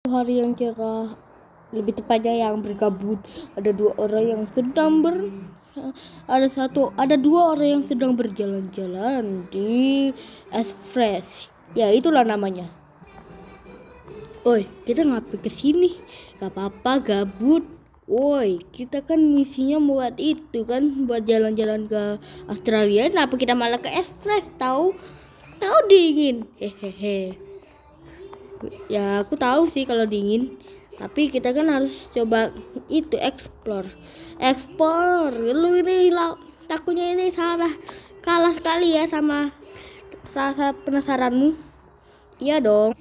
hari yang cerah, lebih tepatnya yang berkabut. Ada dua orang yang sedang ada dua orang yang sedang berjalan-jalan di Express. Ya, itulah namanya. Oi, kita ngapain kesini? Gak apa-apa, gabut. Woi, kita kan misinya buat itu kan, buat jalan-jalan ke Australia. Kenapa kita malah ke Express? Tahu dingin. Hehehe. Ya, aku tahu sih kalau dingin. Tapi kita kan harus coba itu explore. Lu ini takutnya ini kalah sekali ya sama penasaranmu. Iya dong.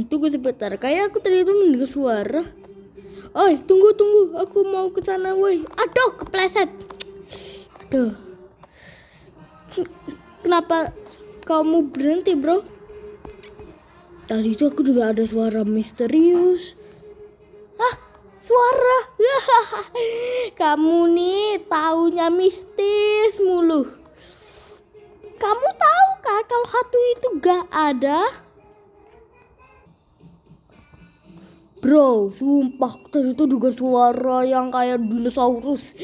Tunggu sebentar. Kayak aku tadi itu mendengar suara. Oi, tunggu. Aku mau ke sana, woi. Aduh, kepleset. Aduh. Kenapa kamu berhenti, bro? Tadi itu aku juga ada suara misterius. Hah? Suara? Kamu nih taunya mistis mulu. Kamu tahu kan kalau hantu itu gak ada? Bro, sumpah tadi itu juga suara yang kayak dinosaurus.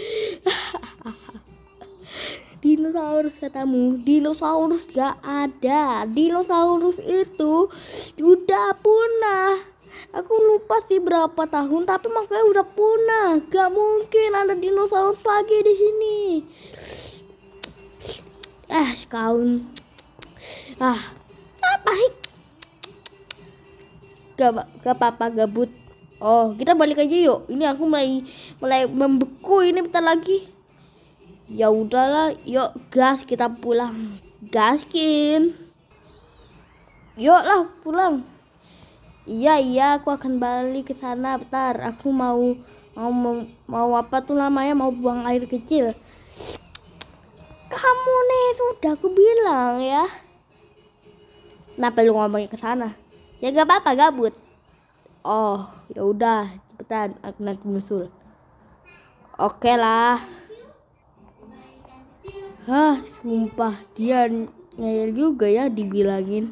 Dinosaurus katamu, dinosaurus gak ada. Dinosaurus itu udah punah. Aku lupa sih berapa tahun, tapi makanya udah punah. Gak mungkin ada dinosaurus lagi di sini. Sekaun. Apa sih? Gak apa-apa, gabut. Oh, kita balik aja yuk. Ini aku mulai membeku ini bentar lagi. Ya udahlah, yuk gas, kita pulang. Gaskin. Yuk lah pulang. Iya, aku akan balik ke sana bentar. Aku mau apa tuh namanya, mau buang air kecil. Kamu nih sudah aku bilang ya. Kenapa lu ngomongnya ke sana? Ya gak apa-apa, gabut. Oh, ya udah, cepetan, aku nanti nyusul. Oke lah. Sumpah dia ngeyel juga ya dibilangin.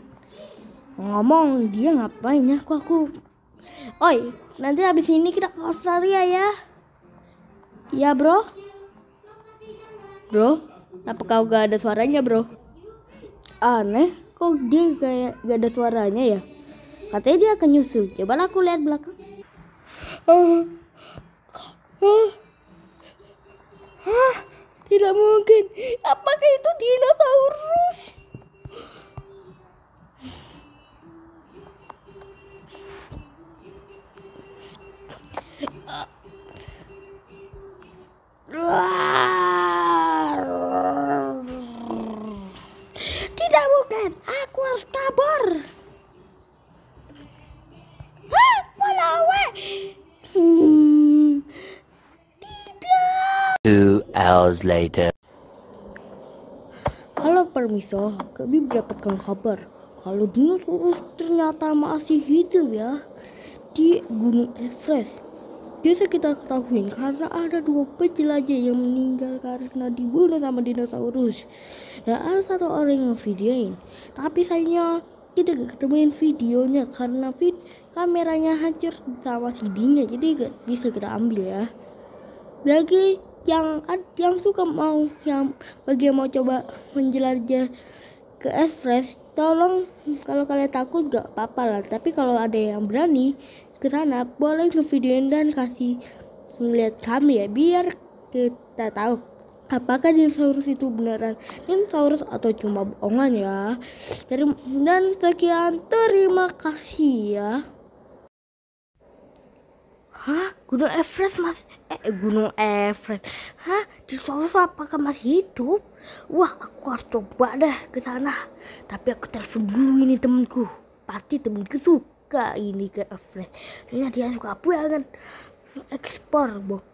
Ngomong dia ngapain ya? Oi, nanti habis ini kita ke Australia ya. Iya, bro. Bro, kenapa kau gak ada suaranya, bro? Aneh, kok dia kayak gak ada suaranya ya? Katanya dia akan nyusul. Coba aku lihat belakang. Tidak mungkin. Apakah itu dinosaurus? Tidak mungkin. Aku harus kabur. Tidak. 2 hours later. Halo Permiso, kami mendapatkan kabar kalau dinosaurus ternyata masih hidup ya di Gunung Everest. Biasa kita ketahui karena ada 2 penjelajah yang meninggal karena dibunuh sama dinosaurus. Dan ada 1 orang yang videoin. Tapi sayangnya kita gak ketemuin videonya karena kameranya hancur sama CD-nya, jadi gak bisa kita ambil ya. Bagi yang bagi yang mau coba menjelajah ke Everest, tolong kalau kalian takut gak apa-apa lah. Tapi kalau ada yang berani ke sana, boleh ngevideoin dan kasih ngeliat kami ya, biar kita tahu apakah dinosaurus itu beneran dinosaurus atau cuma bohongan ya. Dan sekian, terima kasih ya. Hah? Gunung Everest Gunung Everest. Hah? Dinosaurus apakah masih hidup? Wah, aku harus coba dah ke sana. Tapi aku telepon dulu ini temanku. Pasti temanku suka ini ke Everest. Karena dia suka banget ekspor, Bok.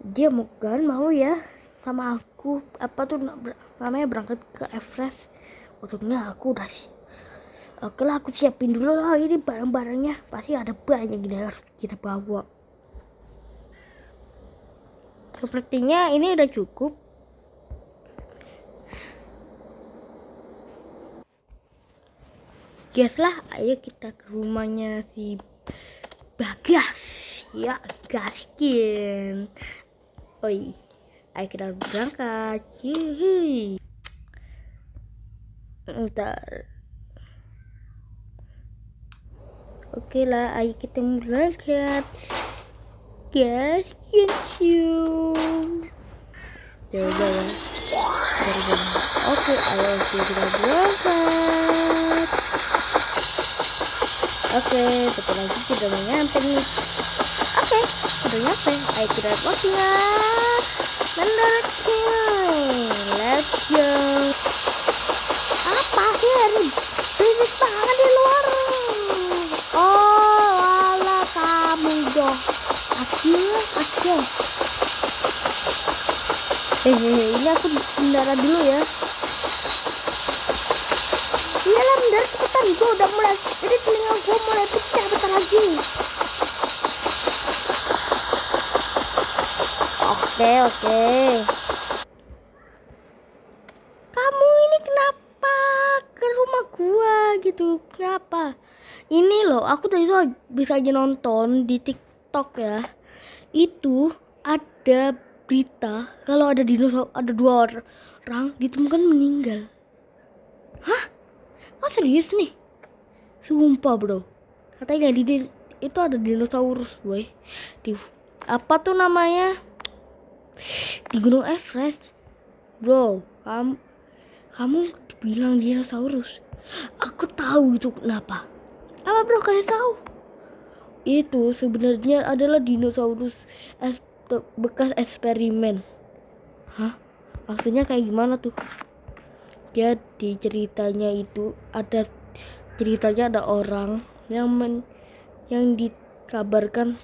Dia mau ya sama aku namanya berangkat ke Everest. Untungnya aku udah Oke lah, aku siapin dulu lah ini barang-barangnya. Pasti ada banyak yang harus kita bawa. Sepertinya ini udah cukup. Gas lah, ayo kita ke rumahnya si Bagas. Ya, gaskin. Oi, ayo kita berangkat. Yuhui. Ntar. Oke lah, ayo kita berangkat. Gaskin cium. Coba ya. Oke, ayo kita berangkat. Oke, bentar lagi kita udah nyampe nih. Oke, udah nyampe. Ayo kita waktunya mendarat cuy. Let's go. Apa sih hari berisik banget di luar? Oh, alah kamu dong. Akes. Ini aku mendarat dulu ya. Iyalah mendarat cepetan, gue udah mulai, ini telinga gue mulai pecah bentar lagi. Oke. Kamu ini kenapa ke rumah gua gitu? Kenapa? Ini loh, aku tadi tuh bisa aja nonton di TikTok ya. Itu ada berita kalau ada dinosaurus, ada 2 orang ditemukan meninggal. Hah? Kok serius nih? Sumpah bro. Katanya itu ada dinosaurus boy. Di apa tuh namanya? Di Gunung Everest. Bro, kamu bilang dinosaurus. Aku tahu itu kenapa. Apa bro, kasih tahu? Itu sebenarnya adalah dinosaurus bekas eksperimen. Hah? Maksudnya kayak gimana tuh? Jadi ceritanya ada orang yang dikabarkan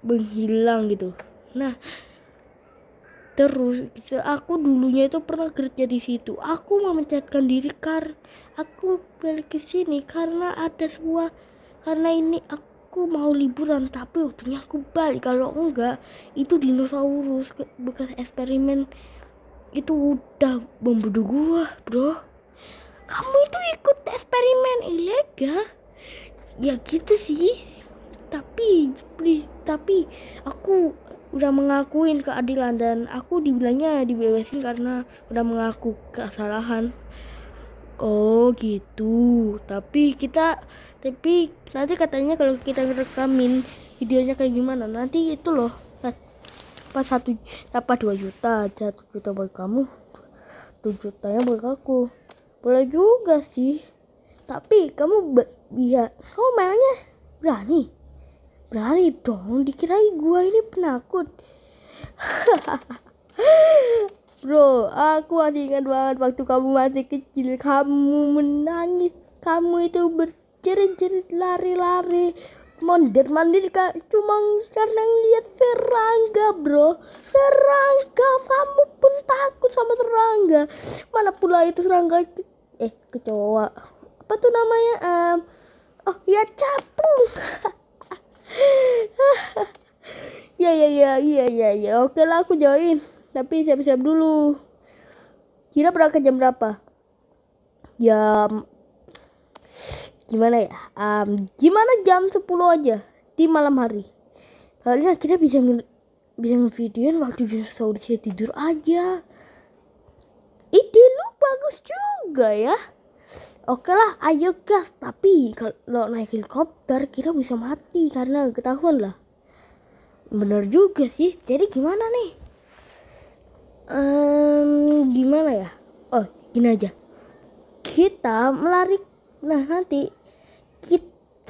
menghilang gitu. Nah, terus aku dulunya itu pernah kerja di situ. Aku memencetkan diri aku balik ke sini karena ini aku mau liburan, tapi waktunya aku balik. Kalau enggak, itu dinosaurus bekas eksperimen itu udah membunuh gua, bro. Kamu itu ikut eksperimen ilegal? Ya gitu sih. Tapi aku udah mengakuin keadilan dan aku dibilangnya dibebasin karena udah mengaku kesalahan. Oh gitu. Tapi nanti katanya kalau kita rekamin videonya kayak gimana, nanti itu loh dapat 2 juta, 1 juta buat kamu, 2 jutanya buat aku. Boleh juga sih. Tapi kamu mainnya berani dong, dikirain gua ini penakut. Bro, aku masih ingat banget waktu kamu masih kecil, kamu menangis, kamu itu berjerit-jerit, lari-lari, mandir cuma karena lihat serangga, bro. Serangga, kamu pun takut sama serangga. Mana pula itu serangga kecoa. Apa tuh namanya? Oh ya, capung. Iya. Oke lah, aku join. Tapi siap-siap dulu. Kira berangkat jam berapa? Gimana ya? Gimana jam 10 aja di malam hari. Soalnya kita bisa ngevideoin waktu dinosaurusnya tidur aja. Ide lu bagus juga ya. Oke lah, ayo gas. Tapi kalau naik helikopter kita bisa mati karena ketahuan lah. Bener juga sih. Jadi gimana nih? Gimana ya? Oh, gini aja. Kita melari. Nah, nanti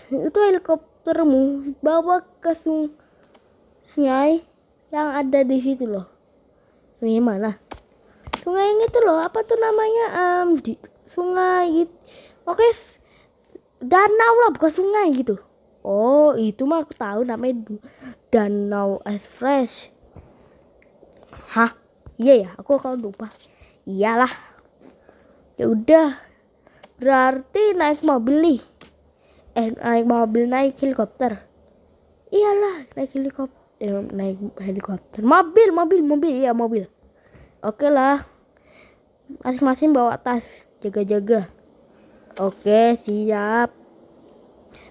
itu helikoptermu bawa ke sungai yang ada di situ loh. Sungai mana? Sungai yang itu loh. Apa tuh namanya? Di sungai. Oke, danau lah, bukan sungai gitu. Oh, itu mah aku tahu namanya Danau Everest. Hah? Iya ya, aku kalau lupa. Iyalah. Ya udah. Berarti naik mobil nih. Naik helikopter. Iyalah, naik helikopter. Mobil. Iya, mobil. Oke lah. Masing-masing bawa tas, jaga-jaga. Oke, siap.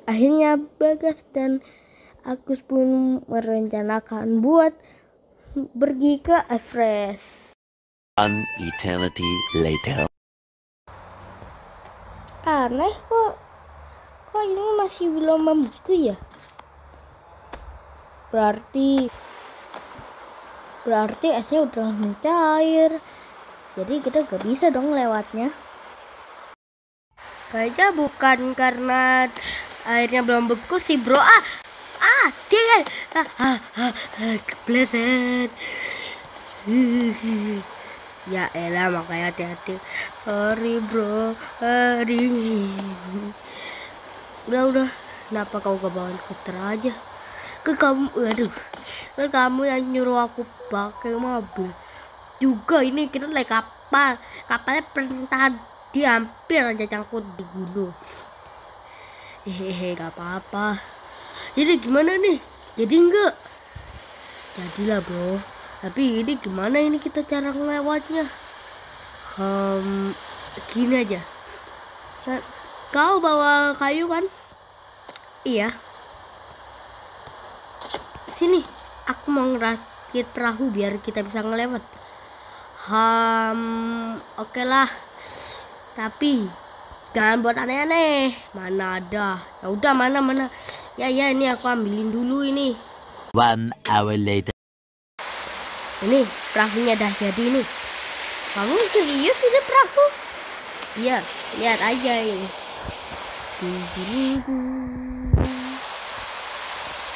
Akhirnya Bagas dan Agus pun merencanakan buat pergi ke Everest. An eternity later. Aneh kok ini masih belum membeku ya? Berarti esnya udah mencair. Jadi kita gak bisa dong lewatnya. Kayaknya bukan karena airnya belum beku sih bro. Dia kepleset. Ya elah, makanya hati-hati. Sorry bro. Udah. Kenapa kau gak bawa helikopter aja? Ke kamu yang nyuruh aku pakai mobil. Juga ini kita naik kapal. Kapalnya tadi hampir aja cangkut di gunung. Gak apa-apa. Jadi gimana nih? Jadi enggak? Jadilah bro. Tapi ini gimana ini kita cara ngelewatnya? Gini aja. Kau bawa kayu kan? Iya. Sini, aku mau ngerakit perahu biar kita bisa ngelewat. Oke lah. Tapi jangan buat aneh-aneh. Mana ada. Ya udah, mana. Ya ini aku ambilin dulu ini. 1 hour later. Ini perahunya dah jadi nih. Kamu serius ini perahu? Iya, lihat aja ini.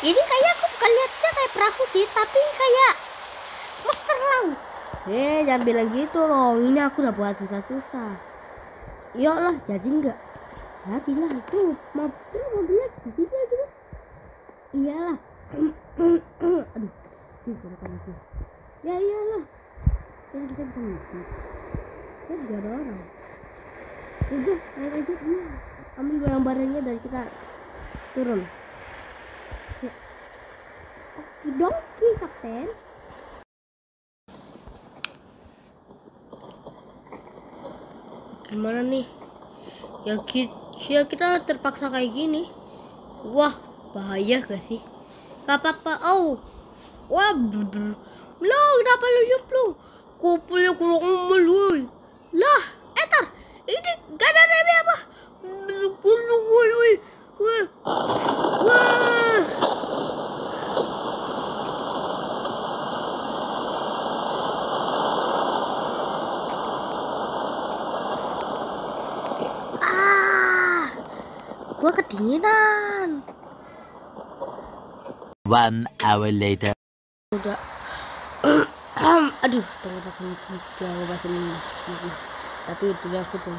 Ini kayak aku bukan lihatnya kayak perahu sih, tapi kayak monster laut. Jangan bilang gitu loh. Ini aku udah buat susah-susah. Iyalah, jadi enggak? Jadilah itu mobilnya jadi gitu. Iyalah. Aduh, aku. Ya iyalah. Kan kita bisa ngikut. Kan juga ada orang. Udah, naik aja dia. Ambil barang-barangnya dari kita turun. Ya. Okidoki, Kapten. Gimana nih? Ya kita terpaksa kayak gini. Wah, bahaya gak sih? Gak apa-apa. Wah, loh, kenapa lu nyemplung? Kopelnya kurang umel, woy. Lah, etar, ini gak ada remnya apa? Woy. Wah. Gua kedinginan. 1 hour later. Udah. Aduh, tenggorokan kita obatin ini. Tapi itu aku tuh.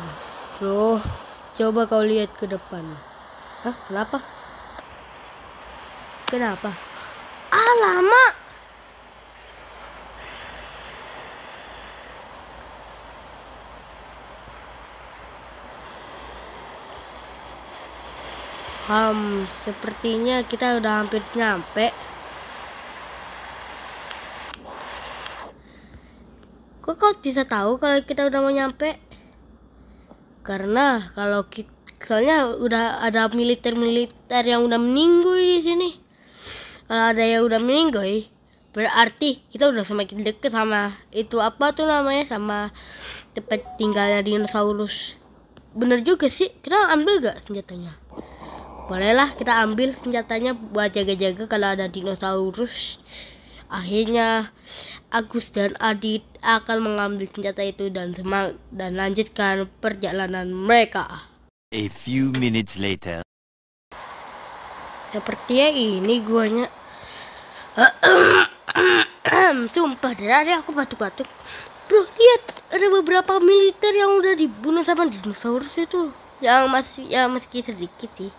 Bro, coba kau lihat ke depan. Hah? Kenapa? Lama. Sepertinya kita udah hampir nyampe. Kok kau bisa tahu kalau kita udah mau nyampe? Karena soalnya udah ada militer yang udah meninggal di sini. Kalau ada yang udah meninggal, berarti kita udah semakin deket sama itu apa tuh namanya, sama tempat tinggalnya dinosaurus. Bener juga sih. Kita ambil gak senjatanya? Bolehlah kita ambil senjatanya buat jaga-jaga kalau ada dinosaurus. Akhirnya Agus dan Adit akan mengambil senjata itu dan lanjutkan perjalanan mereka. A few minutes later. Sepertinya ini guanya. Sumpah dari aku batuk-batuk. Bro, lihat ada beberapa militer yang udah dibunuh sama dinosaurus itu. Yang meski sedikit sih.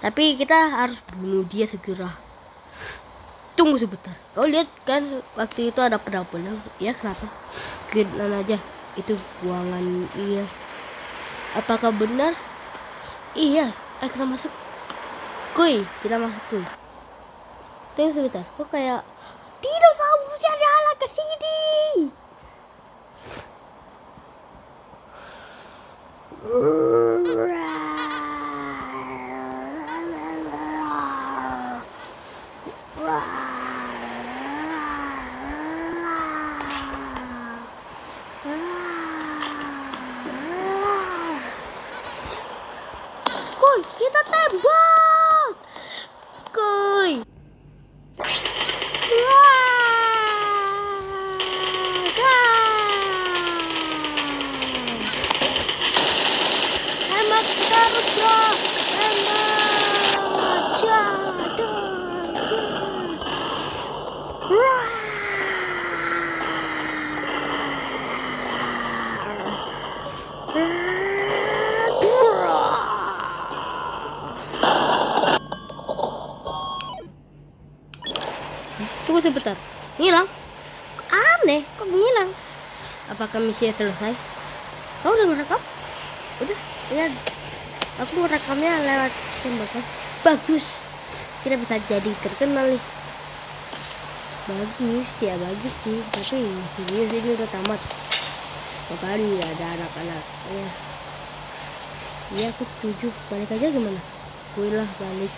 Tapi kita harus bunuh dia segera. Tunggu sebentar. Kau lihat kan waktu itu ada pedang-pedang. Ya kenapa? Kira aja itu buangan. Iya. Apakah benar? Iya. Kita masuk. Kita masuk kuy. Tunggu sebentar. Kok kayak dinosaurusnya jalan ke sini. Kuy, kita tembak. Kuy. Tembak terus bro. Tembak. Jatuh. Tunggu sebentar. Ngilang. Aneh, kok ngilang? Apakah misinya selesai? Kau udah ngerekam? Udah, ya. Aku ngerekamnya lewat tembakan. Bagus. Kita bisa jadi terkenal nih. Bagus, ya bagus sih. Tapi video sini udah tamat. Makanya ada anak-anak. Ya, aku setuju. Balik aja gimana? Gue lah balik.